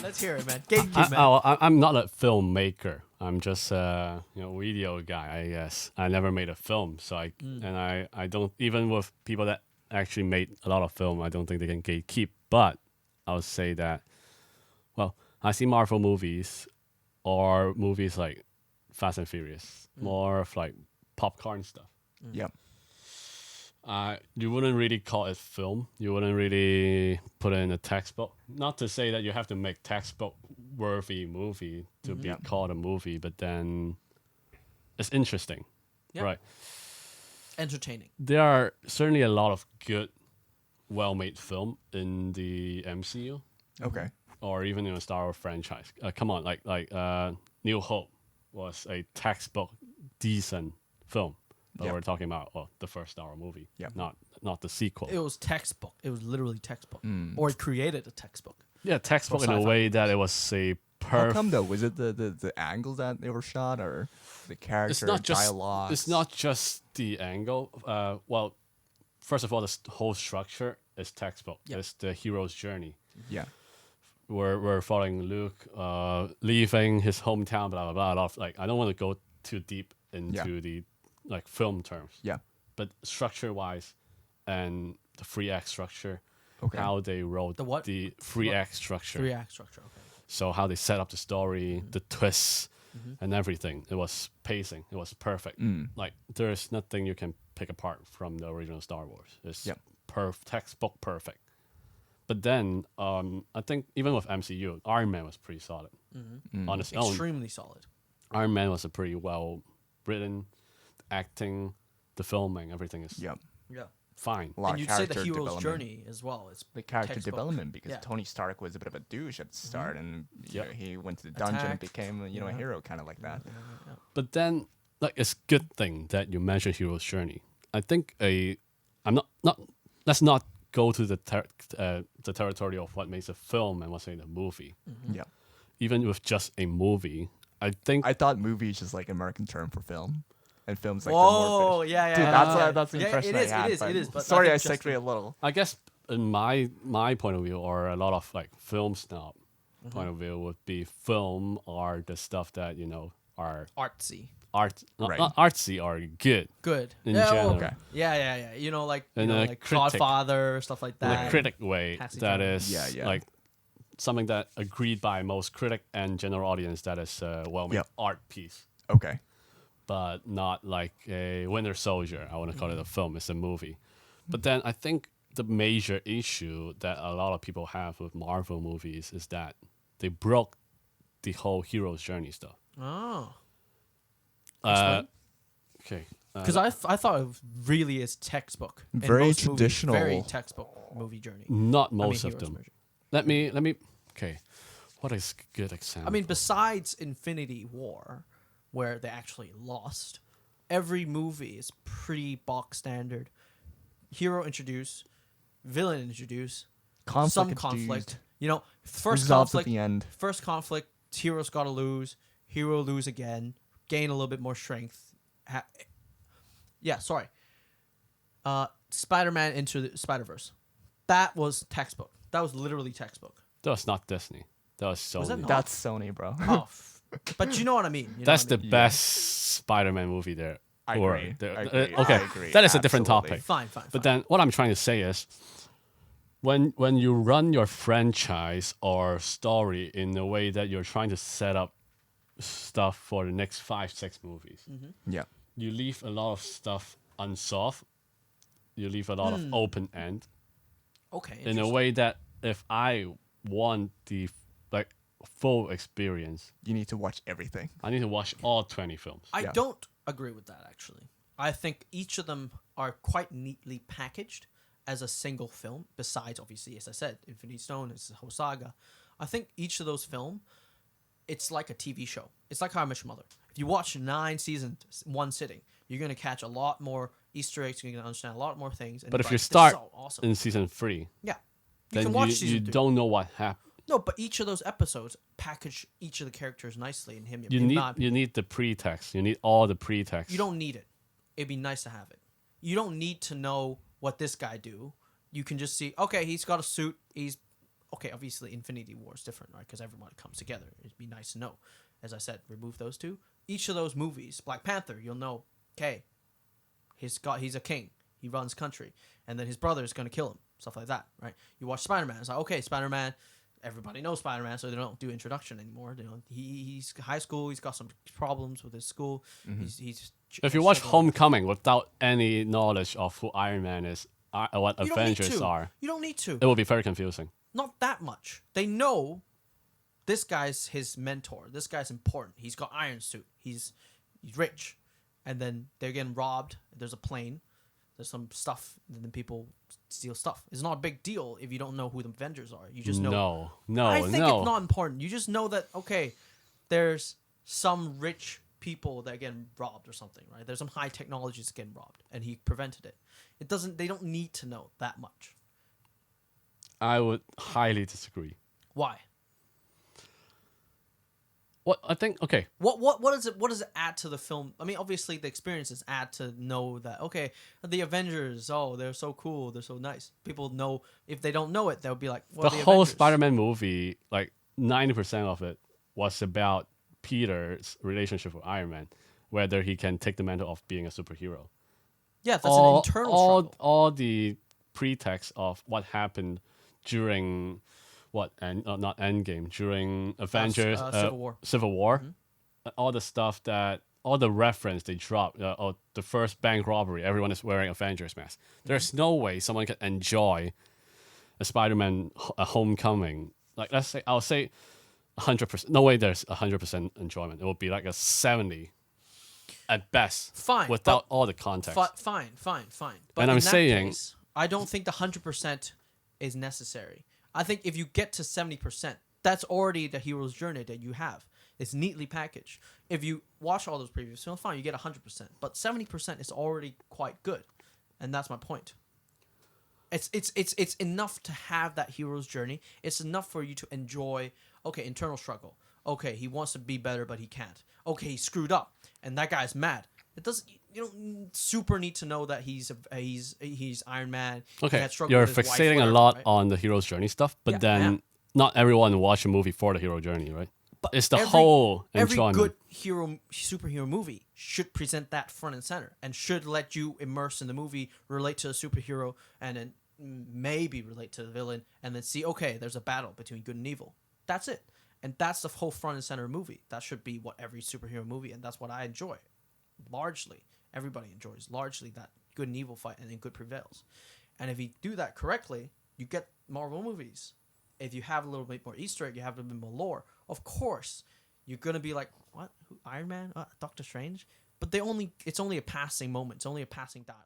Let's hear it, man. Gatekeep, man. I'm not a filmmaker. I'm just video guy, I guess. I never made a film, so I don't, even with people that actually made a lot of film, I don't think they can gatekeep. But I would say that, well, I see Marvel movies or movies like Fast and Furious, more of like popcorn stuff. Yeah. You wouldn't really call it film. You wouldn't really put it in a textbook. Not to say that you have to make textbook-worthy movie to be called a movie, but then it's interesting, right? Entertaining. There are certainly a lot of good, well-made film in the MCU, Okay. or even in the Star Wars franchise. Come on, like New Hope was a textbook, decent film. But we're talking about the first Star Wars movie, not the sequel. It was textbook. It was literally textbook. Or it created a textbook. Yeah, textbook in a way that it was a How perfect. come though? Was it the angle that they were shot, or the character dialogue? It's not just the angle. Well, first of all, the whole structure is textbook. Yep. It's the hero's journey. Yeah. We're following Luke, leaving his hometown. Blah blah blah. A lot of, I don't want to go too deep into the film terms. Yeah. But structure wise, and the free act structure, Okay. how they wrote The what? the free act structure. 3-act structure. Okay. So how they set up the story, the twists, and everything. It was pacing. It was perfect. Like there's nothing you can pick apart from the original Star Wars. It's textbook perfect. But then I think even with MCU, Iron Man was pretty solid on its own. Extremely solid. Iron Man was a pretty well written, acting, the filming, everything is Yeah. Yeah. fine. A lot And of you'd say the character hero's development. journey as well. It's The character textbook. development, because Yeah. Tony Stark was a bit of a douche at the start, and you know, he went to the dungeon and Attacked. became a hero, kind of like that. But then, it's good thing that you mentioned hero's journey. I think let's not go to the territory of what makes a film and what's in a movie. Yeah. Even with just a movie, I think I thought movie is just like American term for film, and films like the Whoa, more yeah, Dude, that's the Yeah, impression it is, I had. it is, but sorry, I I think segued a little. I guess in my point of view, or a lot of film snob point of view, would be film are the stuff that are artsy. Right. not artsy, are good. Good. In yeah, general. Okay. Yeah. In a like critic- Godfather, stuff like In that. a critic way, Passing that time. is Yeah. like something that agreed by most critic and general audience that is a well-made Yep. art piece, Okay. but not like a Winter Soldier. I want to call it a film. It's a movie. But then I think the major issue that a lot of people have with Marvel movies is that they broke the whole hero's journey stuff. Oh. Okay. Because I thought it really is textbook. In Very most movies, traditional. very textbook movie journey. Not I mean, most of hero's them. journey. Let me. Okay. What is a good example? I mean, besides Infinity War, where they actually lost, every movie is pretty box standard. Hero introduce, villain introduce, some conflict. First Resolves conflict. at the end. First conflict, hero's got to lose. Hero lose again. Gain a little bit more strength. Spider-Man into the Spider-Verse. That was textbook. That was literally textbook. that was not Disney. That was Sony. Was that not? That's Sony, bro. Oh, but you know what I mean. That's the what I mean? best Spider-Man movie there. I Or agree. there- I agree. Okay, I agree. that is a different Absolutely. topic. Fine. But then what I'm trying to say is, when you run your franchise or story in a way that you're trying to set up stuff for the next 5-6 movies, Yeah. you leave a lot of stuff unsolved. You leave a lot of open end Okay. in a way that if I want the full experience, You need to watch everything. I need to watch all 20 films. I Yeah. don't agree with that, actually. I think each of them are quite neatly packaged as a single film, besides, obviously, as I said, Infinity Stone, it's a whole saga. I think each of those films, it's like a TV show. It's like How I Met Your Mother. If you watch 9 seasons, one sitting, you're going to catch a lot more Easter eggs, you're going to understand a lot more things. And But you're if you like, "This is start so awesome." in season 3, Yeah. You then can watch you season 3. don't know what happened. No, but each of those episodes package each of the characters nicely in him. You need the pretext. You need all the pretext. You don't need it. It'd be nice to have it. You don't need to know what this guy do. You can just see, okay, he's got a suit. He's okay, obviously Infinity War is different, right? Because everyone comes together. It'd be nice to know. As I said, remove those two. Each of those movies, Black Panther, you'll know, okay, he's a king. He runs country, and then his brother is gonna kill him. Stuff like that, right? You watch Spider-Man. It's like, okay, Spider-Man. Everybody knows Spider-Man, so they don't do introduction anymore. You know, he's high school. He's got some problems with his school. He's If you watch struggling. Homecoming without any knowledge of who Iron Man is, what You don't need Avengers to. are, You don't need to. it will be very confusing. Not that much. They know this guy's his mentor. This guy's important. He's got Iron Suit. He's rich, and then they're getting robbed. There's a plane. There's some stuff, and then people steal stuff. It's not a big deal if you don't know who the Avengers are. You just know. No, I think it's no. not important. You just know that, okay, there's some rich people that are getting robbed or something, right? There's some high technologies getting robbed, and he prevented it. They don't need to know that much. I would highly disagree. Why? What I think, okay, What does it add to the film? I mean, obviously the experiences add to know that, okay, the Avengers, oh, they're so cool, they're so nice. People know. If they don't know it, they'll be like, well, the whole Avengers. Spider-Man movie, like 90% of it was about Peter's relationship with Iron Man, whether he can take the mantle of being a superhero. Yeah, that's an internal struggle. All the pretext of what happened during not Endgame, during Avengers Civil War. all the stuff that all the reference they dropped, the first bank robbery, everyone is wearing Avengers mask. There's no way someone can enjoy a Spider-Man a Homecoming. Like, let's say, I'll say 100%. No way there's 100% enjoyment. It will be like a 70 at best. Fine, without but- all the context. Fine. But And in I'm that saying- case, I don't think the 100% is necessary. I think if you get to 70%, that's already the hero's journey that you have. It's neatly packaged. If you watch all those previous films, fine, you get 100%. But 70% is already quite good, and that's my point. It's enough to have that hero's journey. It's enough for you to enjoy. Okay, internal struggle. Okay, he wants to be better, but he can't. Okay, he screwed up, and that guy's mad. It doesn't. You don't super need to know that he's Iron Man. He Okay, had struggled you're with his wife, fixating a whatever, lot right? on the hero's journey stuff, but Yeah, then yeah. not everyone watch a movie for the hero journey, right? But It's the whole every enjoyment. good superhero movie should present that front and center, and should let you immerse in the movie, relate to a superhero, and then maybe relate to the villain, and then see, okay, there's a battle between good and evil. That's it, and that's the whole front and center movie. That should be what every superhero movie, and that's what I enjoy. Largely, everybody enjoys largely that good and evil fight, and then good prevails. And if you do that correctly, you get Marvel movies. If you have a little bit more Easter egg, you have a little bit more lore, of course, you're gonna be like, what? Who, Iron Man? Doctor Strange? But it's only a passing moment. It's only a passing dialogue.